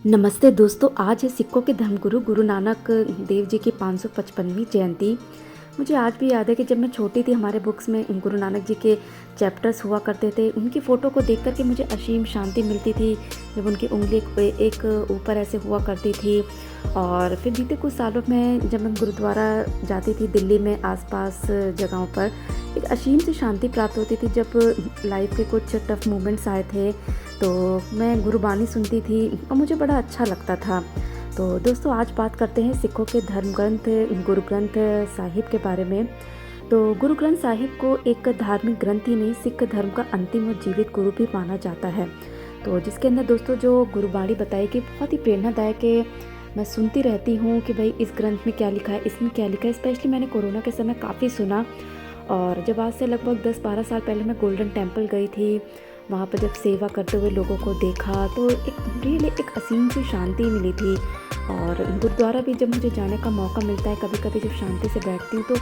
नमस्ते दोस्तों, आज है सिखों के धर्मगुरु गुरु नानक देव जी की 555वीं जयंती। मुझे आज भी याद है कि जब मैं छोटी थी हमारे बुक्स में गुरु नानक जी के चैप्टर्स हुआ करते थे। उनकी फ़ोटो को देख कर के मुझे असीम शांति मिलती थी जब उनकी उंगली एक ऊपर ऐसे हुआ करती थी। और फिर बीते कुछ सालों में जब मैं गुरुद्वारा जाती थी दिल्ली में आसपास जगहों पर, एक असीम सी शांति प्राप्त होती थी। जब लाइफ के कुछ टफ मोमेंट्स आए थे तो मैं गुरुबानी सुनती थी और मुझे बड़ा अच्छा लगता था। तो दोस्तों, आज बात करते हैं सिखों के धर्म ग्रंथ गुरु ग्रंथ साहिब के बारे में। तो गुरु ग्रंथ साहिब को एक धार्मिक ग्रंथ ही नहीं, सिख धर्म का अंतिम और जीवित गुरु भी माना जाता है। तो जिसके अंदर दोस्तों जो गुरुबाणी बताई कि बहुत ही प्रेरणादायक है। मैं सुनती रहती हूँ कि भाई इस ग्रंथ में क्या लिखा है, इसमें क्या लिखा है। स्पेशली मैंने कोरोना के समय काफ़ी सुना। और जब आज से लगभग 10-12 साल पहले मैं गोल्डन टेम्पल गई थी, वहाँ पर जब सेवा करते हुए लोगों को देखा तो एक असीम सी शांति मिली थी। और गुरुद्वारा भी जब मुझे जाने का मौका मिलता है, कभी कभी जब शांति से बैठती हूँ तो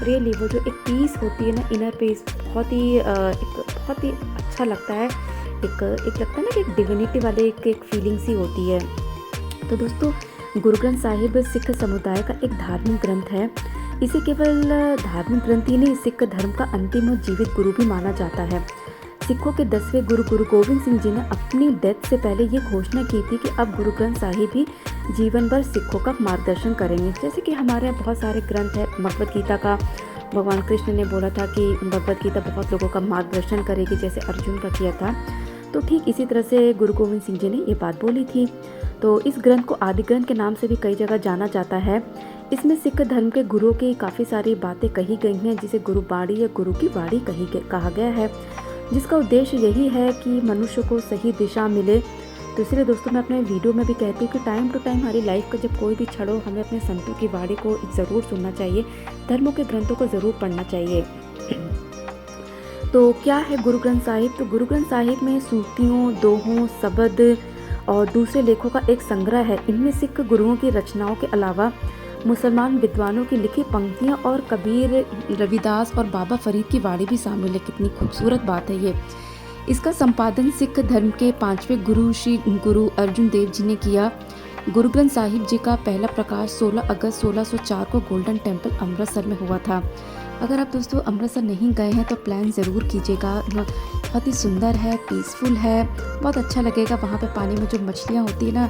रियली वो जो एक पीस होती है ना, इनर पीस, बहुत ही अच्छा लगता है। एक लगता है ना कि एक डिविनिटी वाले एक फीलिंग सी होती है। तो दोस्तों, गुरु ग्रंथ साहिब सिख समुदाय का एक धार्मिक ग्रंथ है। इसे केवल धार्मिक ग्रंथ ही नहीं, सिख धर्म का अंतिम और जीवित गुरु भी माना जाता है। सिखों के 10वें गुरु गुरु गोविंद सिंह जी ने अपनी डेथ से पहले ये घोषणा की थी कि अब गुरु ग्रंथ साहिब ही जीवन भर सिखों का मार्गदर्शन करेंगे। जैसे कि हमारे यहाँ बहुत सारे ग्रंथ है, भगवद गीता का भगवान कृष्ण ने बोला था कि भगवद गीता बहुत लोगों का मार्गदर्शन करेगी, जैसे अर्जुन का किया था। तो ठीक इसी तरह से गुरु गोविंद सिंह जी ने ये बात बोली थी। तो इस ग्रंथ को आदि ग्रंथ के नाम से भी कई जगह जाना जाता है। इसमें सिख धर्म के गुरुओं की काफ़ी सारी बातें कही गई हैं, जिसे गुरुबाणी या गुरु की बाणी कहा गया है, जिसका उद्देश्य यही है कि मनुष्य को सही दिशा मिले। तो इसलिए दोस्तों, मैं अपने वीडियो में भी कहती हूँ कि टाइम टू टाइम हमारी लाइफ का जब कोई भी क्षण हो, हमें अपने संतों की वाणी को ज़रूर सुनना चाहिए, धर्मों के ग्रंथों को ज़रूर पढ़ना चाहिए। तो क्या है गुरु ग्रंथ साहिब? तो गुरु ग्रंथ साहिब में सूक्तियों, दोहों, शब्द और दूसरे लेखों का एक संग्रह है। इनमें सिख गुरुओं की रचनाओं के अलावा मुसलमान विद्वानों की लिखी पंक्तियाँ और कबीर, रविदास और बाबा फरीद की वाणी भी शामिल है। कितनी खूबसूरत बात है ये। इसका संपादन सिख धर्म के 5वें गुरु श्री गुरु अर्जुन देव जी ने किया। गुरु ग्रंथ साहिब जी का पहला प्रकाश 16 अगस्त 1604 को गोल्डन टेम्पल अमृतसर में हुआ था। अगर आप दोस्तों अमृतसर नहीं गए हैं तो प्लान ज़रूर कीजिएगा। बहुत ही सुंदर है, पीसफुल है, बहुत अच्छा लगेगा। वहाँ पे पानी में जो मछलियाँ होती है ना,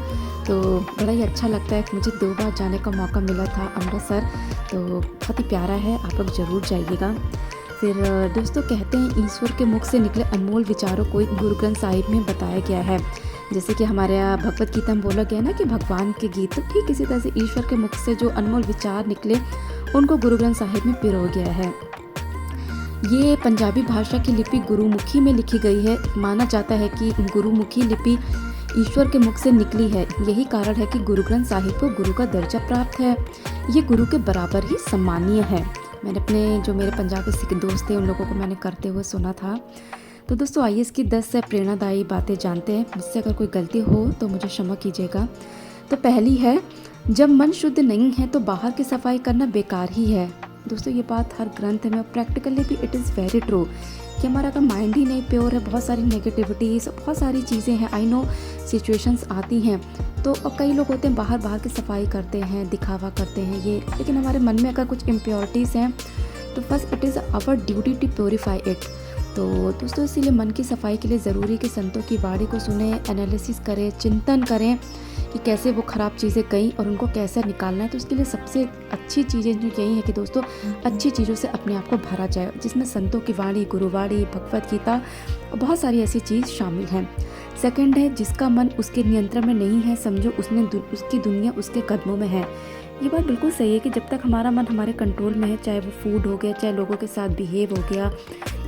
तो बड़ा ही अच्छा लगता है। मुझे 2 बार जाने का मौका मिला था अमृतसर, तो बहुत ही प्यारा है, आप लोग ज़रूर जाइएगा। फिर दोस्तों, कहते हैं ईश्वर के मुख से निकले अनमोल विचारों को गुरु ग्रंथ साहिब में बताया गया है। जैसे कि हमारे यहाँ भगवद गीता में बोला गया ना कि भगवान के गीत, तो ठीक इसी तरह से ईश्वर के मुख से जो अनमोल विचार निकले उनको गुरु ग्रंथ साहिब में पिरो गया है। ये पंजाबी भाषा की लिपि गुरुमुखी में लिखी गई है। माना जाता है कि गुरुमुखी लिपि ईश्वर के मुख से निकली है। यही कारण है कि गुरु ग्रंथ साहिब को गुरु का दर्जा प्राप्त है। ये गुरु के बराबर ही सम्मानीय है। मैंने अपने जो मेरे पंजाबी सिख दोस्त थे उन लोगों को मैंने करते हुए सुना था। तो दोस्तों, आइए इसकी 10 प्रेरणादायी बातें जानते हैं। मुझसे अगर कोई गलती हो तो मुझे क्षमा कीजिएगा। तो पहली है, जब मन शुद्ध नहीं है तो बाहर की सफाई करना बेकार ही है। दोस्तों, ये बात हर ग्रंथ में, प्रैक्टिकली भी इट इज़ वेरी ट्रू कि हमारा अगर माइंड ही नहीं प्योर है, बहुत सारी नेगेटिविटीज़, बहुत सारी चीज़ें हैं। आई नो सिचुएशंस आती हैं, तो कई लोग होते हैं बाहर की सफाई करते हैं, दिखावा करते हैं ये, लेकिन हमारे मन में अगर कुछ इम्प्योरिटीज़ हैं तो first it is our duty to purify it. तो दोस्तों, इसीलिए मन की सफाई के लिए ज़रूरी कि संतों की वाणी को सुने, एनालिसिस करें, चिंतन करें कि कैसे वो ख़राब चीज़ें गई और उनको कैसे निकालना है। तो उसके लिए सबसे अच्छी चीज़ें जो यही है कि दोस्तों अच्छी चीज़ों से अपने आप को भरा जाए, जिसमें संतों की वाणी, गुरुवाणी, भगवद गीता, बहुत सारी ऐसी चीज़ शामिल हैं। सेकंड है, जिसका मन उसके नियंत्रण में नहीं है, समझो उसकी दुनिया उसके कदमों में है। ये बात बिल्कुल सही है कि जब तक हमारा मन हमारे कंट्रोल में है, चाहे वो फूड हो गया, चाहे लोगों के साथ बिहेव हो गया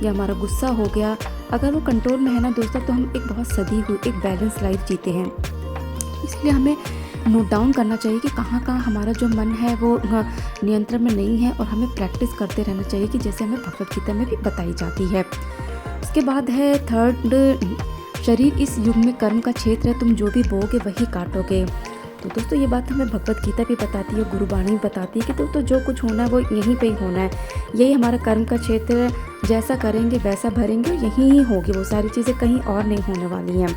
या हमारा गुस्सा हो गया, अगर वो कंट्रोल में है ना दोस्तों, तो हम एक बहुत सदी हुई एक बैलेंस लाइफ जीते हैं। इसलिए हमें नोट डाउन करना चाहिए कि कहाँ हमारा जो मन है वो नियंत्रण में नहीं है, और हमें प्रैक्टिस करते रहना चाहिए कि जैसे हमें भगवद गीता में भी बताई जाती है। इसके बाद है थर्ड, शरीर इस युग में कर्म का क्षेत्र है, तुम जो भी बोओगे वही काटोगे। तो दोस्तों, ये बात हमें भगवद गीता भी बताती है, गुरुबाणी भी बताती है कि दोस्तों जो कुछ होना है वो यहीं पे ही होना है। यही हमारा कर्म का क्षेत्र है, जैसा करेंगे वैसा भरेंगे, यहीं ही होगी वो सारी चीज़ें, कहीं और नहीं होने वाली हैं।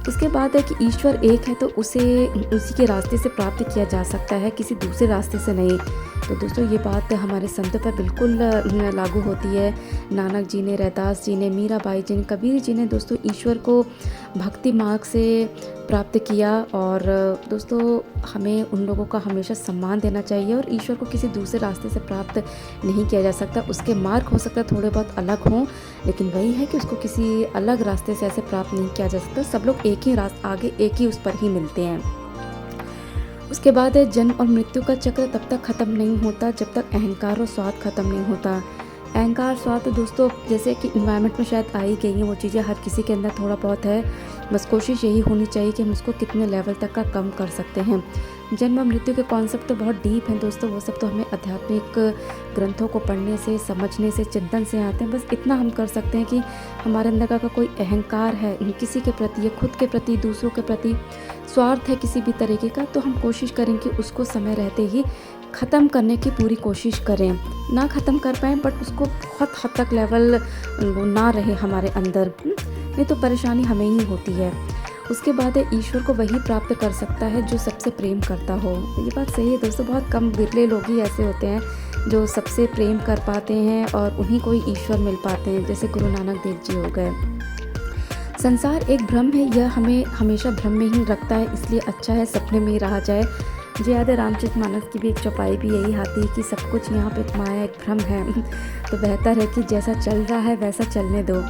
उसके बाद है कि ईश्वर एक है तो उसे उसी के रास्ते से प्राप्त किया जा सकता है, किसी दूसरे रास्ते से नहीं। तो दोस्तों ये बात हमारे संतों पर बिल्कुल लागू होती है। नानक जी ने, रैदास जी ने, मीराबाई जी ने, कबीर जी ने दोस्तों ईश्वर को भक्ति मार्ग से प्राप्त किया। और दोस्तों हमें उन लोगों का हमेशा सम्मान देना चाहिए और ईश्वर को किसी दूसरे रास्ते से प्राप्त नहीं किया जा सकता। उसके मार्ग हो सकता है थोड़े बहुत अलग हों, लेकिन वही है कि उसको किसी अलग रास्ते से ऐसे प्राप्त नहीं किया जा सकता। सब लोग एक ही रास्ते आगे एक ही उस पर ही मिलते हैं। उसके बाद है जन्म और मृत्यु का चक्र तब तक ख़त्म नहीं होता जब तक अहंकार और स्वार्थ ख़त्म नहीं होता। अहंकार स्वार्थ दोस्तों जैसे कि इन्वायरमेंट में शायद आ ही गई हैं वो चीज़ें, हर किसी के अंदर थोड़ा बहुत है। बस कोशिश यही होनी चाहिए कि हम उसको कितने लेवल तक का कम कर सकते हैं। जन्म और मृत्यु के कॉन्सेप्ट तो बहुत डीप हैं दोस्तों, वो सब तो हमें आध्यात्मिक ग्रंथों को पढ़ने से, समझने से, चिंतन से आते हैं। बस इतना हम कर सकते हैं कि हमारे अंदर का कोई अहंकार है किसी के प्रति या खुद के प्रति, दूसरों के प्रति स्वार्थ है किसी भी तरीके का, तो हम कोशिश करें कि उसको समय रहते ही ख़त्म करने की पूरी कोशिश करें। ना ख़त्म कर पाएँ बट उसको बहुत हद तक लेवल ना रहे हमारे अंदर, नहीं तो परेशानी हमें ही होती है। उसके बाद है ईश्वर को वही प्राप्त कर सकता है जो सबसे प्रेम करता हो। ये बात सही है दोस्तों, बहुत कम विरले लोग ही ऐसे होते हैं जो सबसे प्रेम कर पाते हैं और उन्हीं को ही ईश्वर मिल पाते हैं, जैसे गुरु नानक देव जी हो गए। संसार एक भ्रम है, यह हमें हमेशा भ्रम में ही रखता है, इसलिए अच्छा है सपने में ही रहा जाए। मुझे याद है रामचरितमानस की भी एक चौपाई भी यही आती है कि सब कुछ यहाँ पे माया एक भ्रम है तो बेहतर है कि जैसा चल रहा है वैसा चलने दो।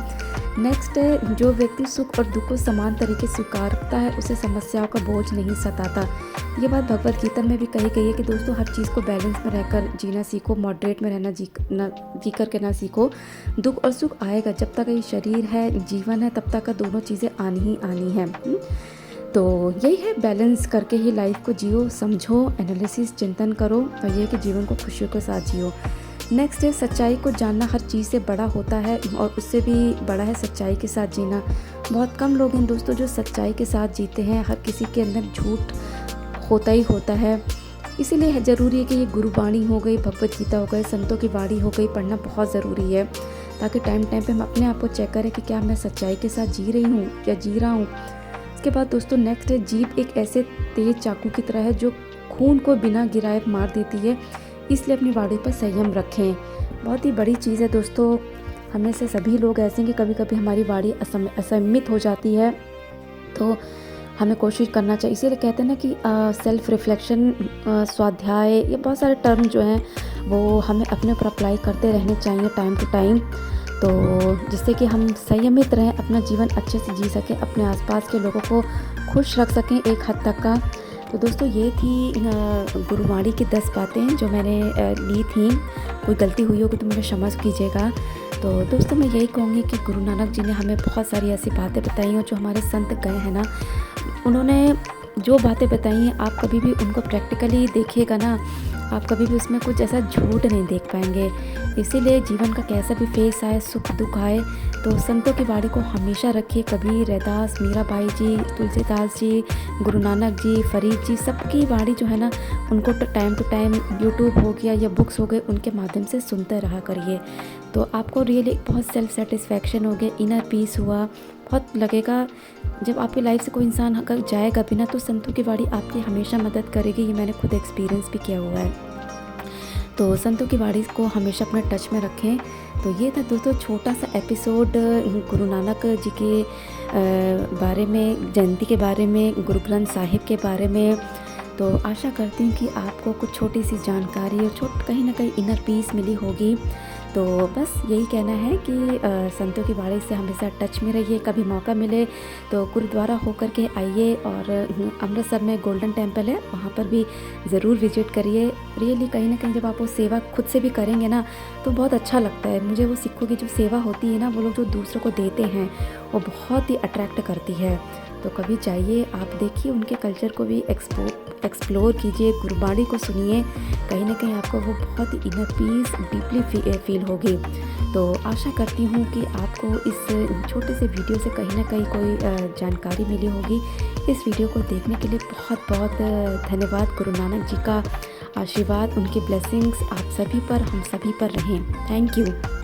नेक्स्ट है जो व्यक्ति सुख और दुख को समान तरीके से स्वीकारता है उसे समस्याओं का बोझ नहीं सताता। ये बात भगवत गीता में भी कही गई है कि दोस्तों हर चीज़ को बैलेंस में रहकर जीना सीखो, मॉडरेट में रहना जी करके ना सीखो। दुख और सुख आएगा, जब तक ये शरीर है, जीवन है, तब तक का दोनों चीज़ें आनी ही आनी है। तो यही है, बैलेंस करके ही लाइफ को जियो, समझो, एनालिसिस, चिंतन करो और ये है कि जीवन को खुशियों के साथ जियो। नेक्स्ट है सच्चाई को जानना हर चीज़ से बड़ा होता है और उससे भी बड़ा है सच्चाई के साथ जीना। बहुत कम लोग हैं दोस्तों जो सच्चाई के साथ जीते हैं, हर किसी के अंदर झूठ होता ही होता है। इसीलिए ज़रूरी है कि ये गुरुवाणी हो गई, भगवत गीता हो गई, संतों की वाणी हो गई, पढ़ना बहुत ज़रूरी है, ताकि टाइम टाइम पे हम अपने आप को चेक करें कि क्या मैं सच्चाई के साथ जी रही हूँ या जी रहा हूँ। इसके बाद दोस्तों नेक्स्ट है जीभ एक ऐसे तेज चाकू की तरह है जो खून को बिना गिराए मार देती है, इसलिए अपनी वाणी पर संयम रखें। बहुत ही बड़ी चीज़ है दोस्तों, हमें से सभी लोग ऐसे हैं कि कभी कभी हमारी वाणी असंयमित हो जाती है, तो हमें कोशिश करना चाहिए। इसीलिए कहते हैं ना कि सेल्फ रिफ्लेक्शन, स्वाध्याय, ये बहुत सारे टर्म जो हैं वो हमें अपने ऊपर अप्लाई करते रहने चाहिए टाइम टू टाइम, तो जिससे कि हम संयमित रहें, अपना जीवन अच्छे से जी सकें, अपने आसपास के लोगों को खुश रख सकें एक हद तक का। तो दोस्तों ये थी गुरुवाणी की 10 बातें जो मैंने ली थी। कोई गलती हुई होगी तो मुझे क्षमा कीजिएगा। तो दोस्तों मैं यही कहूँगी कि गुरु नानक जी ने हमें बहुत सारी ऐसी बातें बताई हैं, जो हमारे संत गए हैं ना, उन्होंने जो बातें बताई हैं आप कभी भी उनको प्रैक्टिकली देखिएगा ना, आप कभी भी उसमें कुछ ऐसा झूठ नहीं देख पाएंगे। इसीलिए जीवन का कैसा भी फेस आए, सुख दुख आए, तो संतों की वाणी को हमेशा रखिए। कबीर, रैदास, मीराबाई जी, तुलसीदास जी, गुरु नानक जी, फरीद जी, सबकी वाणी जो है ना उनको टाइम टू टाइम यूट्यूब हो गया या बुक्स हो गए, उनके माध्यम से सुनते रहा करिए। तो आपको रियली बहुत सेल्फ सेटिस्फैक्शन हो गया, इनर पीस हुआ, बहुत लगेगा। जब आपकी लाइफ से कोई इंसान अगर जाएगा बिना, तो संतों की वाणी आपकी हमेशा मदद करेगी। ये मैंने खुद एक्सपीरियंस भी किया हुआ है। तो संतों की वाणी को हमेशा अपने टच में रखें। तो ये था दोस्तों छोटा सा एपिसोड गुरु नानक जी के बारे में, जयंती के बारे में, गुरु ग्रंथ साहिब के बारे में। तो आशा करती हूँ कि आपको कुछ छोटी सी जानकारी और कहीं ना कहीं इनर पीस मिली होगी। तो बस यही कहना है कि संतों की वाणी से हमेशा टच में रहिए। कभी मौका मिले तो गुरुद्वारा होकर के आइए, और अमृतसर में गोल्डन टेम्पल है, वहाँ पर भी ज़रूर विजिट करिए। रियली कहीं ना कहीं जब आप वो सेवा खुद से भी करेंगे ना, तो बहुत अच्छा लगता है। मुझे वो सिखों की जो सेवा होती है ना, वो लोग जो दूसरों को देते हैं, वो बहुत ही अट्रैक्ट करती है। तो कभी जाइए, आप देखिए, उनके कल्चर को भी एक्सप्लोर कीजिए, गुरुवाणी को सुनिए, कहीं ना कहीं आपको वो बहुत ही इनर पीस डीपली फील होगी। तो आशा करती हूँ कि आपको इस छोटे से वीडियो से कहीं ना कहीं कोई जानकारी मिली होगी। इस वीडियो को देखने के लिए बहुत बहुत धन्यवाद। गुरु नानक जी का आशीर्वाद, उनकी ब्लेसिंग्स आप सभी पर, हम सभी पर रहें। Thank you.